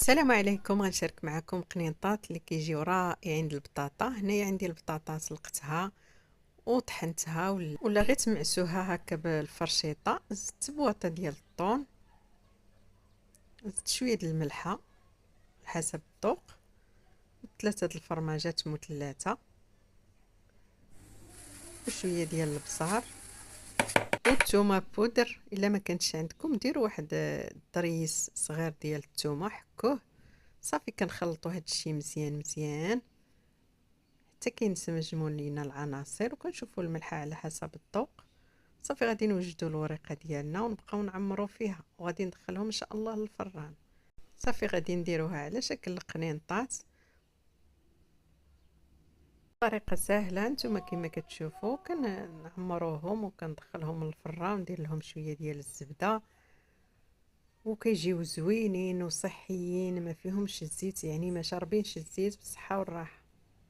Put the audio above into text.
السلام عليكم. غنشارك معكم قنينطات اللي كيجيو رائعين للبطاطا. هنايا عندي البطاطا سلقتها وطحنتها ولا غير تمعسوها هكا بالفرشيطه. زدت بواطه ديال الطون، زدت شويه د الملحه حسب الذوق، ثلاثه د الفرماجات مثلثه، وشويه ديال البصار والثومه بودر. الا ما كانتش عندكم ديروا واحد الضريس صغير ديال الثومه، حكوه صافي. كنخلطوا هاد الشيء مزيان مزيان حتى كينسجموا لينا العناصر، وكنشوفوا الملح على حسب الذوق. صافي غادي نوجدوا الوريقه ديالنا ونبقاو نعمروا فيها، وغادي ندخلهم ان شاء الله للفران. صافي غادي نديروها على شكل القنينطات، طريقه سهله. نتوما كما كتشوفوا كنعمروهم وكندخلهم للفران، ندير لهم شويه ديال الزبده، وكيجيو زوينين وصحيين، ما فيهمش الزيت، يعني ما شاربينش الزيت، بالصحه والراحه.